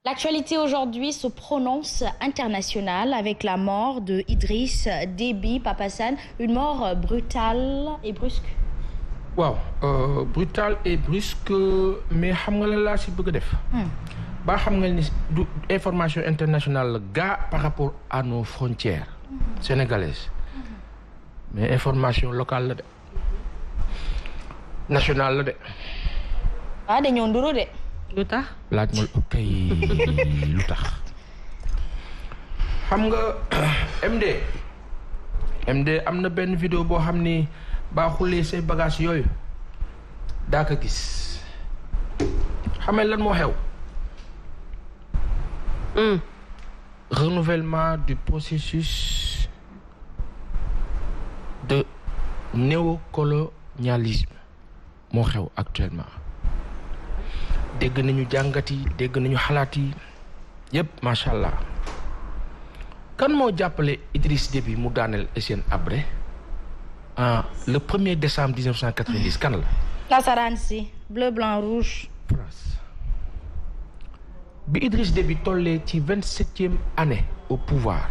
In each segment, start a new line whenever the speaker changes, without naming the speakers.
L'actualité aujourd'hui se prononce internationale avec la mort de Idriss Déby, Papa Sane, une mort brutale et brusque.
waaw brutale et brusque mais xam nga la laa si bëgg a def. ba xam nga ni du information internationale la gaa par rapport à nos frontières sénégalaises mais information locale la de nationale la de.
ah dañoo nduru de.
lu tax
laaj ma kay lu tax xam nga MD am na benn vidéo boo xam ni baa xulee say bagage yooyu daa ko gis xamee lan moo xew renouvellement du processus de néocolonialisme moo xew actuellement dégg nañu jàngat yi dégg nañu xalaat yi yëpp macha allah kan moo jàppale Idriss Déby mu daaneel Hissène Habré le 1er décembre 1990 kan la.
Nasaraan si bleu blanc rouge.
France bi Idriss Déby tollee ci 27e année au pouvoir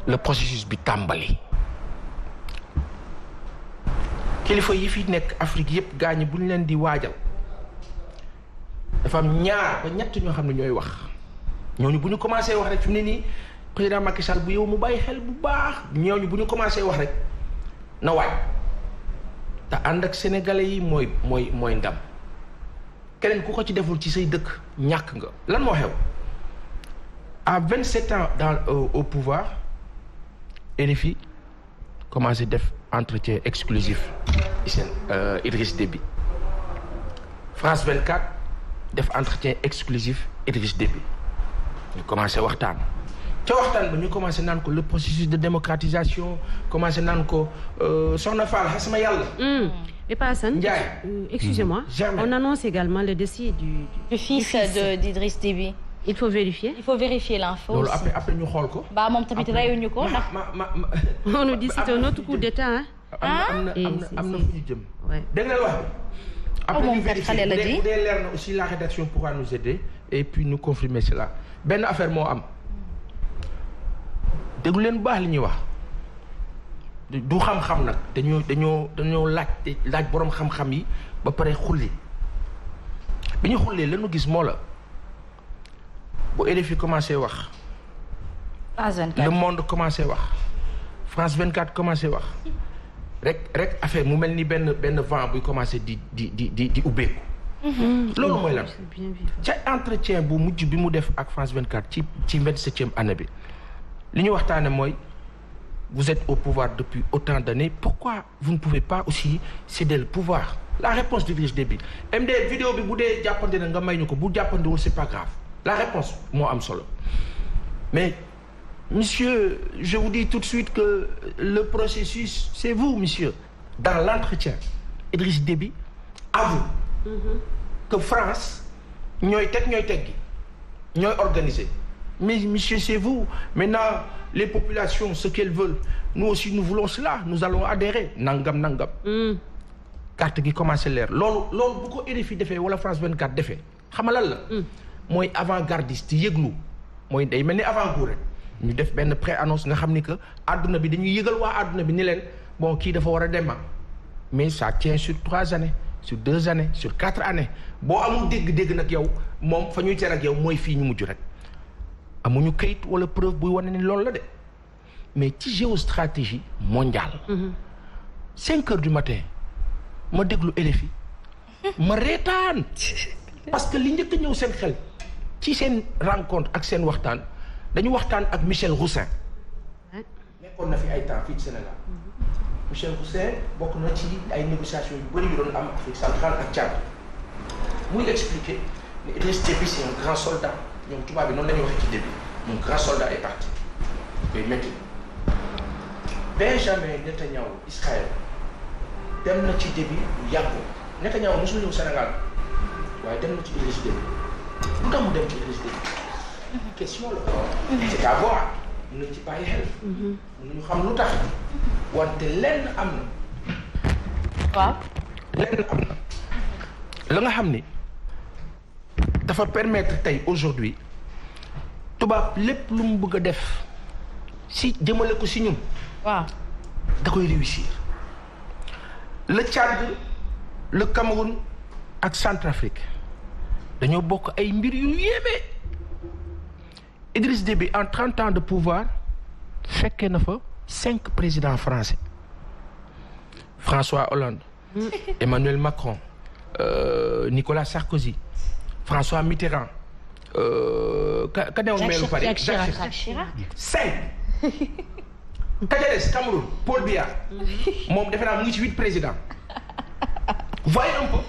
le processus bi tàmbali. kilifa yi fi nekk Afrique yëpp gaañi bu ñu leen di waajal. dafa am ñaar ba ñett ñoo xam ne ñooy wax ñooñu bu ñu commencé wax rek fi mu ne nii président Macky Sall bu yow mu bàyyi xel bu baax ñooñu bu ñu commencé wax rek na waaj te ànd ak sénégalais yi mooy ndam keneen ku ko ci deful ci say dëkk ñàkk nga. lan moo xew à 27 ans au pouvoir RFI commencé def entretien exclusif Idriss Déby France 24. def entretien exclusif Idriss Déby ñu commencé waxtaan ca waxtaan ba ñu commencé naan ko le processus de démocratisation commencé naan ko Soxna Fall xasma yàlla.
mais pas Assane.
Ndiaye.
Excusez-moi. On annonce également le décès du
fils d'Idriss Déby.
Il faut vérifier.
Il faut vérifier l'info.
loolu après ñu xool ko.
ba moom tamit reyuñu ko ndax.
On nous dit c'est un autre coup d'état hein.
am na fu ñu jëm. dégg nga wax bi. après ñu vérifier bu dee leer na aussi la rédaction pourra nous aider et puis nous confirmer cela benn affaire moo am déglu leen bu baax li ñuy wax du xam-xam nag dañoo laaj boroom xam-xam yi ba pare xulli bi ñu xullee lañu gis moo la bu RFI commencé wax Le Monde commencé wax France 24 commencé wax rek affaire mu mel ni benn vent buy commencé di ubbeeku. loolu mooy lan ca entretien bu mujj bi mu def ak France 24 ci 27e année bi li ñu waxtaane mooy vous êtes au pouvoir depuis autant d'années pourquoi vous ne pouvez pas aussi céder le pouvoir la réponse d'Idriss Déby MD vidéo bi bu dee jàppante na nga may ñu ko bu jàppandiwul c'est pas grave la réponse moo am solo mais monsieur, je vous dis tout de suite que le processus, c'est vous, monsieur. Dans l'entretien, Idriss Déby avoue que France, ñooy organisé. Mais monsieur, c'est vous. Maintenant, les populations, ce qu'elles veulent, nous aussi, nous voulons cela. Nous allons adhérer. Nangam. Carte gi commencé leer. loolu bu ko RFI defee wala France 24 defee xam nga lan la. mooy avant-gardiste yëglu mooy day mel ni avant-goût rek. ñu def benn pré-annonce nga xam ni que àdduna bi dañuy yëgal waa àdduna bi ni leen bon kii dafa war a dem mais ça tient sur 3 années sur 2 années sur 4 années boo amul dégg-dégg nag yow moom fa ñuy tere ak yow mooy fii ñu mujj rek amuñu kayit wala preuve buy wane ni loolu la de mais ci géostratégie mondiale. 5 heures du matin ma déglu RFI ma reetaan parce que li njëkk a ñëw seen xel ci seen rencontre ak seen waxtaan. dañu waxtaan ak Michel Roussin nekkoon na fi ay temps fii ci Sénégal Michel Roussin bokk na ci ay négociations yu bëri yu doon am Afrique centrale ak Tchad muy expliquer ne Idriss Déby c'est un grand soldat ñoom tubaab bi noonu la ñuy waxee ci début un grand soldat est parti mais maintenant Benjamin Netanyahu Israël dem na ci Déby lu yàggu Netanyahu mosul ñëw Sénégal waaye dem na ci Idriss Déby lu tax mu dem ci Idriss Déby question la c'est à voir mën nañ ci bàyyi xel mën nañu xam lu tax wante lenn am na
waaw
lenn am na la nga xam ni dafa permettre tey aujourd'hui tubaab lépp lu mu bëgg a def si jëmale ko si ñun.
waaw
da koy réussir. le Tchad le Cameroun ak Centrafrique dañoo bokk ay mbir yu yéeme. Idriss Déby en 30 ans de pouvoir fekkee na fa 5 présidents français François Hollande. Emmanuel Macron. Nicolas Sarkozy. François Mitterrand. ka newoon meeru Paris Jacques Chirac. 5. Kajales Cameroun Paul Biya. moom defe naa mu ngi ci 8 présidents. voyez un peu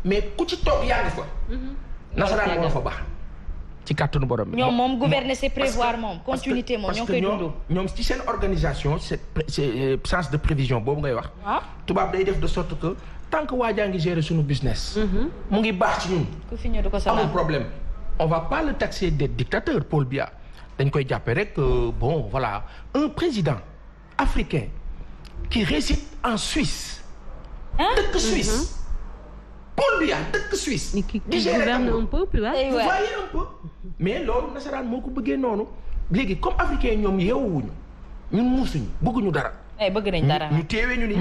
mais ku ci toog yaa ngi fa. nasaraan moo la fa baax. ci kàttanu borom bi.
ñoom moom gouverner c'est prévoir moom continuité moom ñoo koy dund.
ñoom ci seen organisation c'est sens de prévision boobu ngay wax. tubaab day def de sorte que tant que waa jaa ngi gérer suñu business. mu ngi baax ci ñun.
ku fi ñëw du ko sonal
amul problème. on va pas le taxer d'être dictateur Paul Biya dañ koy jàppee rek bon voilà un président africain qui réside en Suisse. dëkk Suisse. Paul Biya dëkk Suisse.
qui gouverne un peuple là.
vous voyez un peu. mais loolu nasaraan moo ko bëggee noonu léegi comme africain ñoom yeewuñu ñun muusuñu bëgguñu dara.
bëgg nañ dara
ñu teewee ñu ni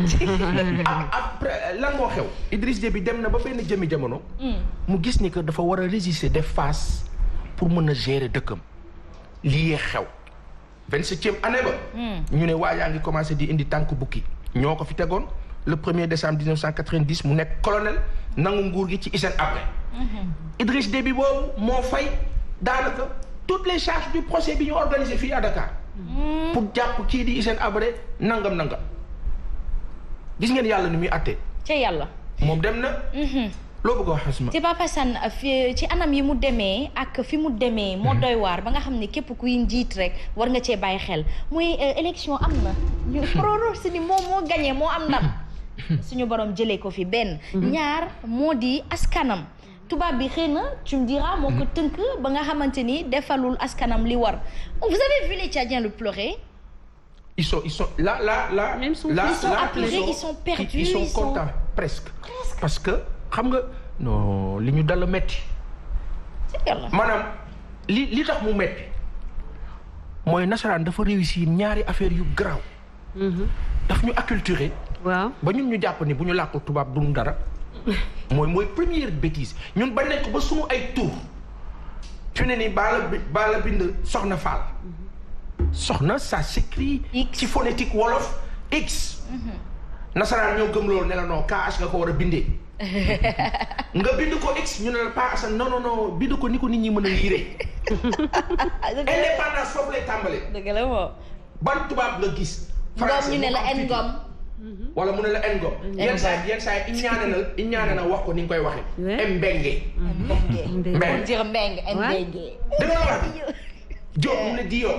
après lan moo xew. Idriss Déby dem na ba benn jëmi jamono. mu gis ni que dafa war a résister def face pour mën a gérer dëkkam. lii xew 27e année ba. ñu ne waa yaa ngi commencé di indi tànk bukki ñoo ko fi tegoon le 1er décembre 1990 mu nekk colonel nangu nguur gi ci Hissène Habré. Idriss Déby boobu moo fay daanaka toutes les charges du procès bi ñu organisé fii à Dakar. pour jàpp kii di Hissène Habré nangam. gis ngeen yàlla ni muy àttee.
ca yàlla.
moom dem na. loo bëgg a wax Asma.
te Papa Assane ci anam yi mu demee ak fi mu demee moo doy waar ba nga xam ne képp kuy njiit rek war nga cee bàyyi xel muy élection am na ñu prorose ni moom moo gagné moo am ndam suñu borom jëlee ko fi benn. ñaar moo di askanam. tubaab bi xëy na tu me diras moo ko tënk ba nga xamante ni defalul askanam li war. Vous avez vu les Tchadiens le pleurer?
Ils sont là.
Même ils sont apeurés, ils sont perdus.
Ils sont contents presque. Parce que xam nga non li ñu dal metti. maanaam li tax mu metti mooy nasaraan dafa réussir ñaari affaire yu garaaw. daf ñu acculturer.
waaw
ba ñun ñu jàpp ni bu ñu làkkul tubaab duñu dara. mooy première bêtise ñun bañ nañ ko ba sunu ay tur fi ne nii baala bind soxna Fall. soxna ça s'écrit ci phonétique wolof X. nasaraan ñoo gëm loolu ne la non KH nga ko war a bindee. nga bind ko X ñu ne la pas Assane non bind ko ni ko nit ñi mën a liiree. indépendance foofu lay tàmbalee.
dëgg la moom.
ban tubaab nga gis.
français ñu ne la Ngom.
wala mu ne la Ngom. yenn saa yi ñaane na wax ko ni nga koy waxee. Mbenge.
on dirait Mbenge.
dëgg la wax Diop mu ne di yow.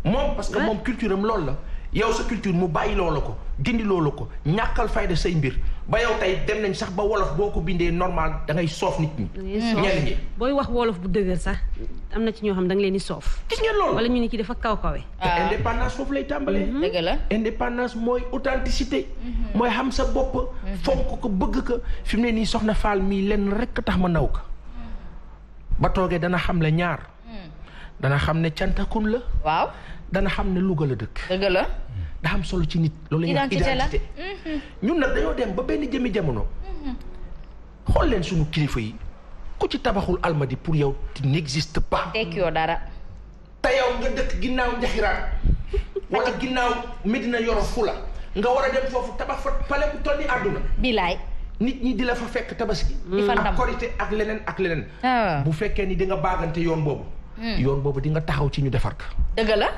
moom parce que moom culture am loolu la. yow sa culture mu bàyyi loola ko dindi loola ko ñàkkal fayda say mbir ba yow tey dem nañ sax ba wolof boo ko bindee normal da ngay soof nit ñi. ñenn ñi
booy wax wolof bu dëgër sax am na ci ñoo xam da nga leen di soof.
gis ngeen loolu
wala ñu ni ki dafa kaw-kawe.
te indépendance foofu lay tàmbalee.
dëgg la
indépendance mooy authenticité. mooy xam sa bopp. fonk ko bëgg ko fi mu ne nii soxna Fall mii lenn rek tax ma naw ko. ba toogee dana xam le ñaar. dana xam ne cantakun la.
waaw.
dana xam ne Louga la dëkk.
dëgg la.
daa am solo ci nit. loolu la ñuy wax identité ñun nag dañoo dem ba benn jëmi jamono. xool leen suñu kilifa yi ku ci tabaxul almadi pour yow tu n'existe pas.
tekki yoo dara.
te yow nga dëkk ginnaaw Njaxiraat wala ginnaaw Medina Yoro Fula nga war a dem foofu tabax fa pale bu toll ni àdduna.
bilaay.
nit ñi di la fa fekk tabaski.
di fa ndam
ak korité ak leneen. bu fekkee ni di nga baagante yoon boobu. yoon boobu di nga taxaw ci ñu defar ko.
dëgg la.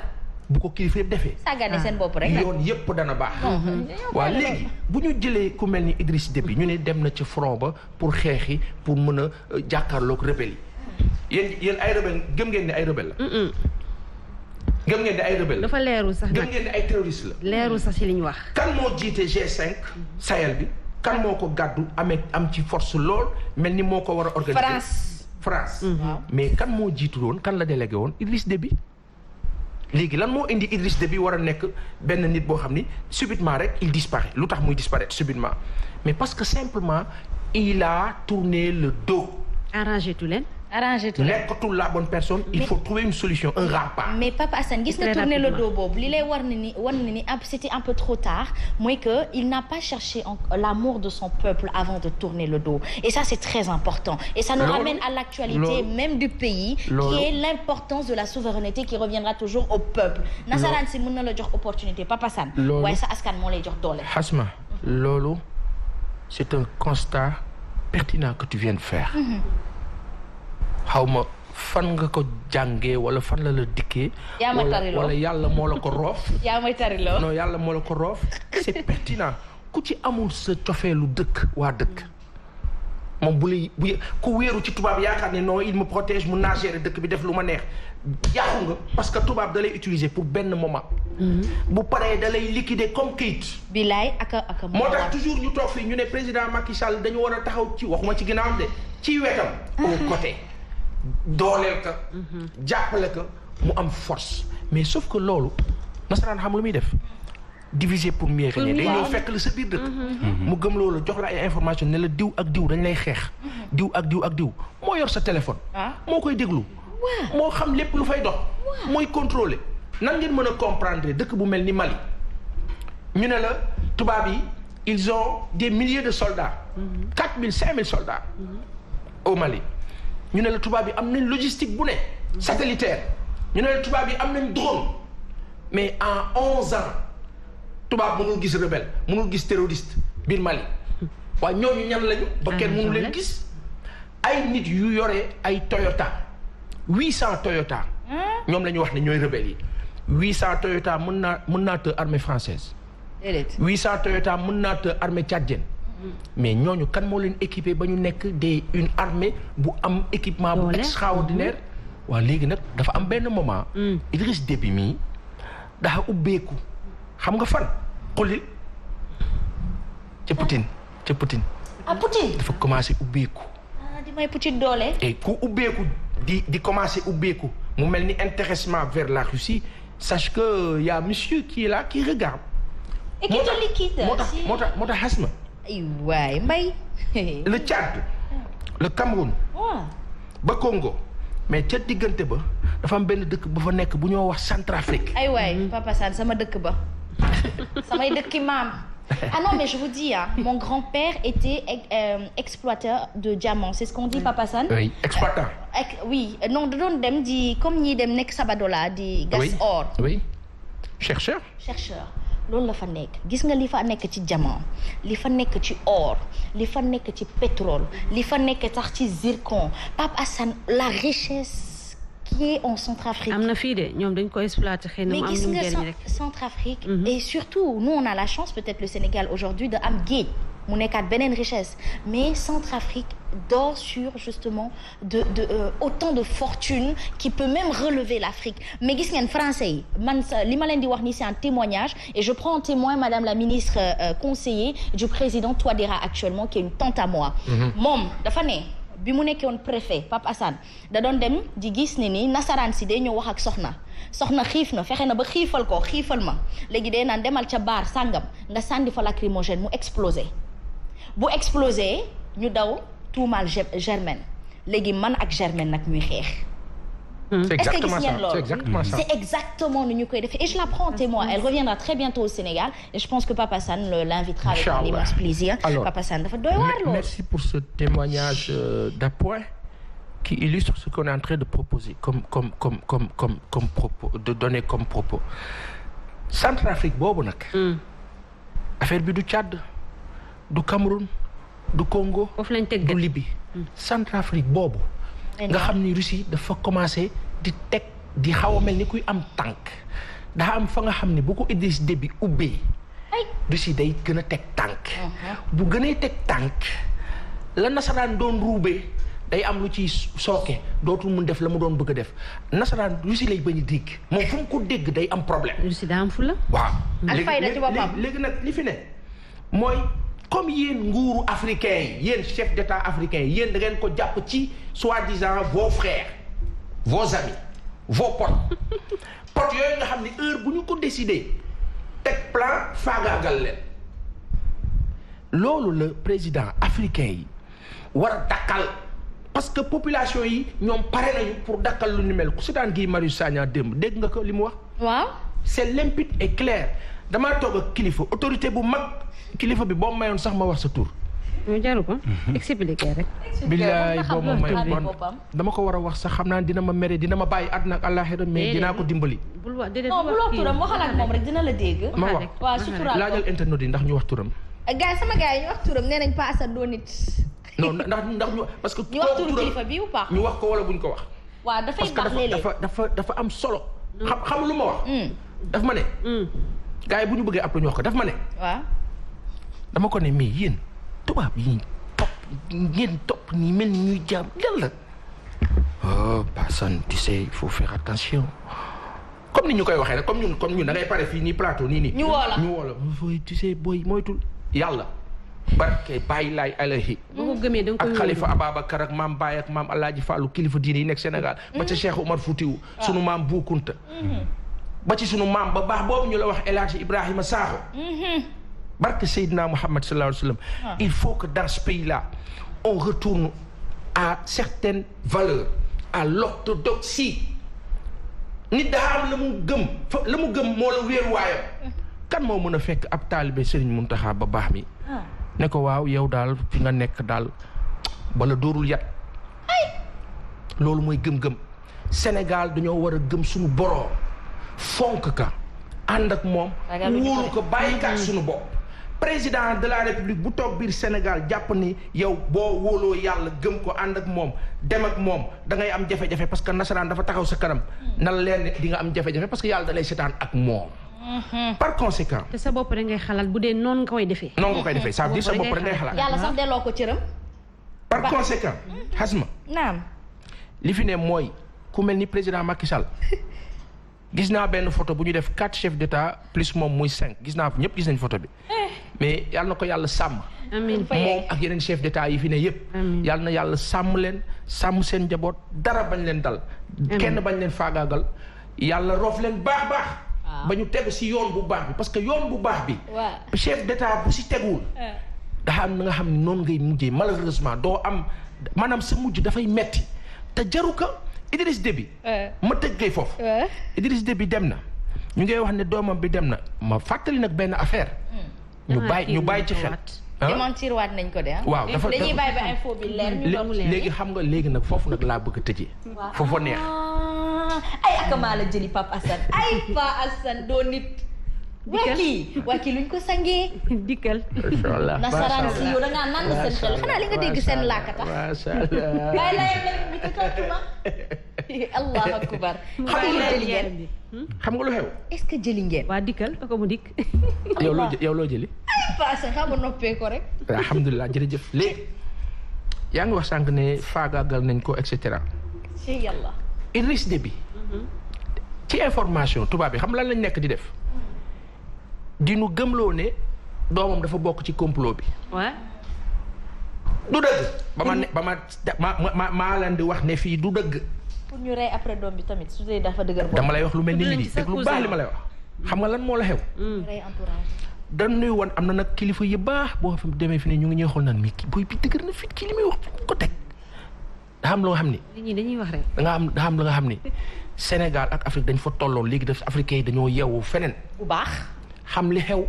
bu ko kilifa yëpp defee.
sàggane seen bopp rek
yoon yëpp dana baax. waaw léegi bu ñu jëlee ku mel ni Idriss Déby ñu ne dem na ci front ba pour xeexi pour mën a jàkkaarloog rebelle yi. yéen ay rebelle gëm ngeen ne ay rebelle la. gëm ngeen ne ay rebelle la.
dafa leerul sax
gëm ngeen ne ay terroriste la.
leerul sax ci li ñu wax.
kan moo jiite G5 Sahel bi kan moo ko gàddu am ci force lool mel ni moo ko war a organiser. France. mais kan moo jiitu woon kan la délégué woon Idriss Déby. léegi lan moo indi Idriss Déby war a nekk benn nit boo xam ni subitement rek il disparaît lu tax muy disparaître subitement mais parce que simplement il a tourné le dos
arrangé tu leen.
nekkatul la bonne personne. il faut trouver une solution un rempart.
mais Papa Assane gis nga tourner le dos boobu li lay war ni c'était un peu trop tard mooy que il n'a pas cherché l'amour de son peuple avant de tourner le dos et ça c'est très important et ça nous ramène à l'actualité même du pays qui est l'importance de la souveraineté qui reviendra toujours au peuple. nasaraan si mën na la jox opportunité Papa Assane. waaye sa askan moo lay jox doole.
Hasma loolu c'est un constat pertinent que tu viens de faire. xaw ma fan nga ko jàngee wala fan la la dikkee.
yaa ma tariloo
wala yàlla moo la ko roof.
yaa may tariloo.
non yàlla moo la ko roof c'est pertinent ku ci amul sa cofeelu dëkk waa dëkk moom bu ku wéeru ci tubaab yaakaar ne non il me protège mun naa gérer dëkk bi def lu ma neex yàqu nga parce que tubaab da lay utiliser pour benn moment. bu paree da lay liquider comme kayit.
bilaay ak
moo tax toujours ñu toog fii ñu ne président Macky Sall dañu war a taxaw ci waxuma ci ginnaawam de ci wetam. au côté. dooleel ka jàppale ka mu am force mais sauf que loolu nasaraan xam lu muy def diviser pour mieux régner day ñëw fekk la sa biir dëkk mu gëm loolu jox la ay information ne la diw ak diw dañ lay xeex diw ak diw ak diw moo yor sa téléphone moo koy déglu moo xam lépp lu fay dox mooy contrôler nan ngeen mën a comprendre dëkk bu mel ni Mali ñu ne la tubaab yi ils ont des milliers de soldats 4000 5000 soldats au Mali ñu ne la tubaab yi am nañ logistique bu ne satellitaire ñu ne la tubaab yi am nañ drone mais en 11 ans tubaab mënul gis rebelle mënul gis terroriste biir Mali waaye ñooñu ñan lañu ba kenn mënu leen gis ay nit yu yore ay Toyota 800 Toyota ñoom la ñu wax ne ñooy rebelles yi 800 Toyota mën naa te armée française 800 Toyota mën naa te armée tchadienne mais ñooñu kan moo leen équipé ba ñu nekk une armée bu am équipement bu extraordinaire waaw léegi nag dafa am benn moment Idriss Déby mii dafa ubbeeku xam nga fan xulil ca Poutine
Poutine
dafa commencé ubbeeku
di may Poutine doole
et ku ubbeeku di commencé ubbeeku mu mel ni intéressement vers la Russie sache que y a monsieur qui est là qui regarde
et qui te liquide
moo tax Hasma
ay waay mbay
le Tchad le Cameroun ba Congo mais ca diggante ba dafa am benn dëkk ba fa nekk bu ñoo wax Centrafrique
ay waay Papa Sane sama dëkk ba samay dëkki maam ah non mais je vous dis mon grand-père était exploiteur de diamants c'est ce qu'on dit Papa Sane
oui exploitant
oui non da doon dem di comme ñii dem nekk Sabadola di gas or
oui chercheur
loolu la fa nekk gis nga li fa nekk ci diamant li fa nekk ci or li fa nekk ci pétrole li fa nekk sax ci zircon Pape Assane la richesse qui est en Centrafrique.
am na fii de ñoom dañ ko exploiter xëy na mu am lu mu jëriñ rek.
Centrafrique. et surtout nous on a la chance peut-être le Sénégal aujourd'hui de am géej mu nekkaat beneen richesse mais Centrafrique dort sur justement autant de fortune qui peut même relever l'Afrique mais gis ngeen français yi man li ma leen di wax ni c'est un témoignage et je prends en témoin madame la ministre conseiller du président Touadéra actuellement qui est une tante à moi moom dafa ne bi mu nekkee woon préfet Pape Assane da doon dem di gis ne ni nasaraan si day ñëw wax ak soxna xiif na fexe na ba xiifal ma léegi day naan demal ca baar sàngam nga sànni fa lacrymogène mu explosé bu explosé ñu daw tuumaal Germaine léegi man ak Germaine nag ñuy xeex.
C'est exactement ça.
C'est exactement nu ñu koy defee et je la prends en témoin. Elle reviendra très bientôt au Sénégal et je pense que Papa Assane l'invitera avec un immense plaisir. Alors, Papa Assane dafa doy waar lool.
Merci pour ce témoignage d'appoint qui illustre ce qu'on est en train de proposer comme propos de donner comme propos. Centrafrique boobu nag. affaire bi du Tchad du Cameroun du Congo.
foofu lañ teg
du Libye. Centrafrique boobu. nga xam ni Russie dafa commencé di xaw a mel ni kuy am tànk daa am fa nga xam ne bu ko Idriss Déby ubbee Russie day gën a teg tànk bu gënee teg tànk la nasaraan doon ruubee day am lu ci sooke dootul mun def la mu doon bëgg a def nasaraan Russie lay bañ a dégg moom fu mu ko dégg day am problème.
Russie daa am fu la.
waaw
léegi
nag li fi ne mooy comme yéen nguuru africain yi yéen chef d'état africain yi yéen da ngeen ko jàpp ci soi-disant vos frères vos amis vos potes yooyu nga xam ne heure bu ñu ko décider teg plan faagaagal leen loolu la président africain yi war a dakkal parce que population yi ñoom pare nañu pour dakkal lu ni mel ku si daan Guy Marius Sagna démb dégg nga ko li mu wax.
waaw.
c'est limpide et clair damaa toog ak kilifa autorité bu mag kilifa bi boo mayoon sax ma wax sa tur.
ñu jaru ko. expliquer rek.
billaay boo ma mayoon dama ko war a wax sax xam naa dina ma mere dina ma bàyyi àdduna ak àllaaxira mais dinaa ko dimbali.
bul wax déedéet
non bu loo turam waxal ak moom rek dina la dégg.
ma wax
waaw suturaal
laajal internet yi ndax ñu wax turam.
gars sama gars yi ñu wax turam nee nañ Pa Assane doo nit.
non ndax ñu parce que.
ñu wax turu kilifa bi ou pas.
ñu wax ko wala buñ ko wax.
waaw dafay baax léeg-léeg
parce que dafa am solo. xam lu ma wax. daf ma ne. gars yi bu ñu bëggee après ñu wax ko daf ma ne.
waaw.
dama ko ne mais yéen tubaab yi ngeen topp nii mel ni ñuy jaam lan la. oh Assane tu sais il faut faire attention comme ni ñu koy waxee rek comme ñun da ngay pare fii nii plateau nii.
ñu woo la
tu sais booy moytul yàlla. barke bàyyi laay alahi
boo ko gëmee da nga koy
ak Khalifa Ababacar ak maam Baye ak maam Alaaji Fàllu kilifa diine yi nekk Sénégal. ba ca Cheikh Omar Foutiou. sunu maam Bou Kounta. ba ci sunu maam ba baax boobu ñu la wax El Hadji Ibrahima Sakho. barke Seydina Mohamed sallallahu alayhi wa sallam. il faut que dans ce pays-là on retourne à certaines valeurs à l'orthodoxie nit daa am la mu gëm moo la wéeruwaayam. kan moo mën a fekk ab taalibe Serigne Mountakha ba baax mi. ne ko waaw yow daal fi nga nekk daal bala dóorul yat loolu mooy gëm-gëm Sénégal dañoo war a gëm suñu boroom fonk ka ànd ak moom wóolu ko bàyyi ka ak suñu bopp président de la république bu toog biir Sénégal jàpp ni yow boo wóoloo yàlla gëm ko ànd ak moom dem ak moom da ngay am jafe-jafe parce que nasaraan dafa taxaw sa kanam na la leen ne di nga am jafe-jafe parce que yàlla da lay seetaan ak moom. par conséquent.
te sa bopp rek ngay xalaat bu dee noonu nga koy defee.
noonu nga koy defee ça veut dire sa bopp rek ngay xalaat.
yàlla sax delloo ko cëram.
par conséquent. xasma.
naam.
li fi ne mooy ku mel ni président Macky Sall gis naa benn photo bu ñu def 4 chefs d'État plus moom muy 5 gis naa ñëpp gis nañ photo bi. mais yàlla na ko yàlla sàmm.
amiin
moom ak yeneen chef d'État yi fi ne yëpp. yàlla na yàlla sàmm leen sàmm seen njaboot dara bañ leen dal. kenn bañ leen faagaagal yàlla roof leen baax. ba ñu tegu si yoon bu baax bi parce que yoon bu baax bi. chef d'état bu si teguwul. daa am na nga xam ne noonu ngay mujjee malheureusement doo am maanaam sa mujj dafay metti te jaru ko Idriss Déby. ma tëggee foofu. Idriss Déby dem na ñu ngay wax ne doomam bi dem na ma fàttali nag benn affaire. ñu bàyyi ci xel.
démentir waat nañ ko de
waaw dafa
dañuy bàyyi ba info bi leer
léegi xam nga léegi nag foofu nag laa bëgg a tëjee. foofu neex.
ay akamaa la jëli Pape Assane ay Pa Assane doo nit. waa kii luñ ko sangee.
dikkal.
macha allah
nasaraan si yow da ngaa naan seen xel xanaa li nga dégg seen laakata.
macha allah.
waaye lay ñu ko tontuma. allahu akbar.
xam nga lu xew.
est-ce que jëli ngeen.
waa dikkal ko mu dikk.
yow loo jëli.
Pa Assane xam nga noppee ko rek.
alhamdulilah jërëjëf léegi yaa ngi wax sànq ne faagaagal nañ ko et cetera.
ci yàlla.
Idriss Déby ci information tubaab bi xam lan lañ nekk di def di nu gëmloo ne doomam dafa bokk ci complot bi.
waaw.
du dëgg. maa leen di wax ne fii du dëgg.
pour ñu rey après doom bi tamit su dee dafa dëgër bopp.
dama lay wax lu mel ni lii dégg lu baax li ma lay wax. xam nga lan moo la xew.
rey entourage.
dañuy woon am na nag kilifa yu baax boo xam demee fi ne ñu ngi ñuy xool naan mi kii booy bi dëgër na fit kii li muy wax ko teg. daa am lu nga xam ni.
nit ñi dañuy wax rek.
daa am lu nga xam ni Sénégal ak Afrique dañ fa tolloon léegi def africains yi dañoo yeewu feneen.
bu baax.
xam li xew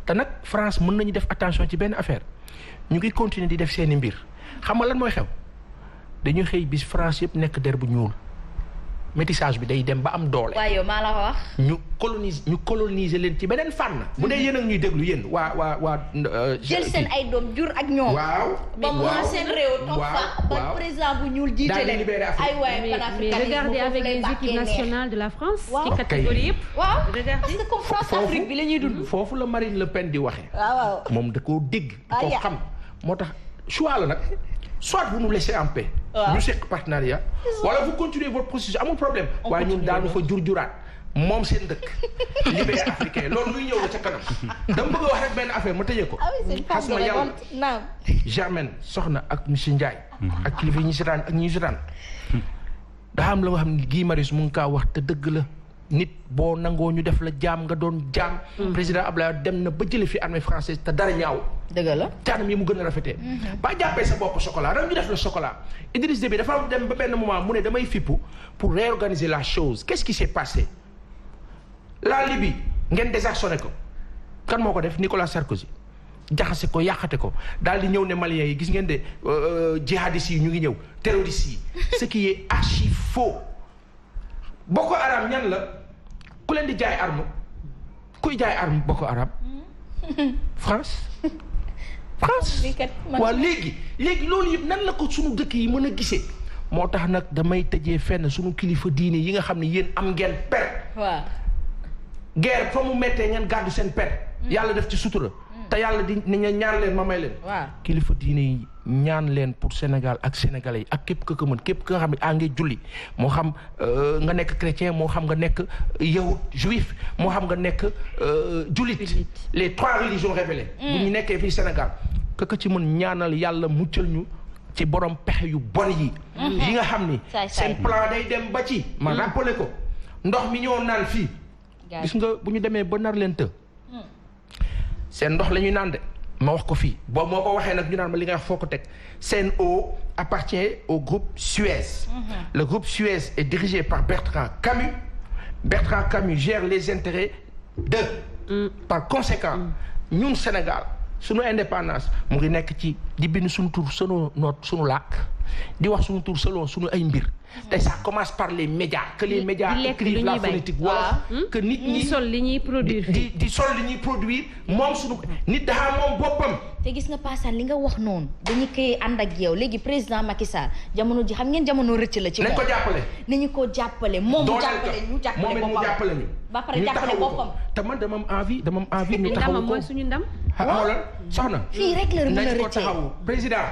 te nag France mën nañu def attention ci benn affaire ñu ngi continuer di def seeni mbir xam nga lan mooy xew dañuy xëy bis France yëpp nekk der bu ñuul métissage bi day dem ba am doole.
waaw yow maa la wax.
ñu coloniser leen ci beneen fànn. bu dee yéen ak ñuy déglu yéen waa.
jël seen ay doom jur ak ñoom.
waaw
ba mu seen réew. toog fa ba président bu ñuul jiite leen. ay waay
mais regardez avec les équipes nationales de la France. ci catégorie yëpp.
waaw parce que comme France Afrique bi la ñuy dund.
foofu la Marine Le Pen di waxee.
waaw
moom da koo dégg. da koo xam moo tax choix la nag. soit vous nous laissez en paix. ñu seq partenariat. wala vous continuez votre processus amul problème. waaye ñun daanu fa juraat moom seen dëkk. libéré africain loolu luy ñëw la ca kanam. dama bëgg a wax rek benn affaire ma tëjee ko. xasma yàlla
naam.
Germaine soxna ak monsieur Ndiaye. ak kilifa yi ñu seetaan ak ñi ñu seetaan. daa am la nga xam ne Guy Marius mu ngi kaa wax te dëgg la. nit boo nangoo ñu def la jaam nga doon jaam. président Abdoulaye dem na ba jële fi armée française te dara ñaaw.
dëgg la
te anam yi mu gën a rafetee. ba jàppee sa bopp chocolat rek ñu def la chocolat. Idriss Déby dafa dem ba benn moment mu ne damay fippu pour réorganiser la chose qu'est-ce qui s'est passé. la Libye ngeen désarçonné ko kan moo ko def Nicolas Sarkozy jaxase ko yàqate ko daal di ñëw ne Maliens yi gis ngeen de jihadistes yi ñu ngi ñëw terroristes yi ce qui est archi faux. Boko Haram ñan la ku leen di jaay arme kuy jaay arme Boko Haram France waaw léegi loolu yëpp nan la ko sunu dëkk yi mën a gisee moo tax nag damay tëjee fenn sunu kilifa diine yi nga xam ne yéen am ngeen per
waaw
guerre fa mu méttee ngeen gàddu seen per yàlla def ci sutura te yàlla di ne ñaan leen ma may leen kilifa diine yi ñaan leen pour Sénégal ak sénégalais yi ak képp ka mën képp ka nga xam ne a ngay julli moo xam nga nekk chrétien moo xam nga nekk yahud juif moo xam nga nekk jullit les 3 religions révélées bu ñu nekkee fii Sénégal ka ci mën ñaanal yàlla muccal ñu ci borom pexe yu bon yi yi nga xam ni seen plan day dem ba ci ma rappelé ko ndox mi ñoo naan fii gis nga bu ñu demee ba nar leen të seen ndox la ñuy naan de ma wax ko fii boobu moo ko waxee nag ñu naan ma li nga wax foo ko teg Sen'Eau appartient au groupe Suez. Le groupe Suez est dirigé par Bertrand Camus. Bertrand Camus gère les intérêts de. Par conséquent ñun Sénégal sunu indépendance mu ngi nekk ci di bind sunu tur sunu sunu làkk di wax sunu tur selon sunu ay mbir. te ça commence par les médias que les médias écrivent la phonétique wala que nit ñi
sol li ñuy produire
di sol li ñuy produire moom sunu nit dafa moom boppam.
te gis nga Paasan li nga wax noonu dañu koy ànd ak yow léegi président Macky Sall jamono ji xam ngeen jamono rëcc la ci moom.
nañ ko jàppale.
nañu ko jàppale moom mu jàppale ñu jàppale boppam
moom mu jàppale ñu.
ba pare jàppale boppam.
te man dama am envie ñu taxawu ko
mooy suñu ndam.
xoolal soxna.
fii rek la mën a
nañ ko
rëccee
taxawu président.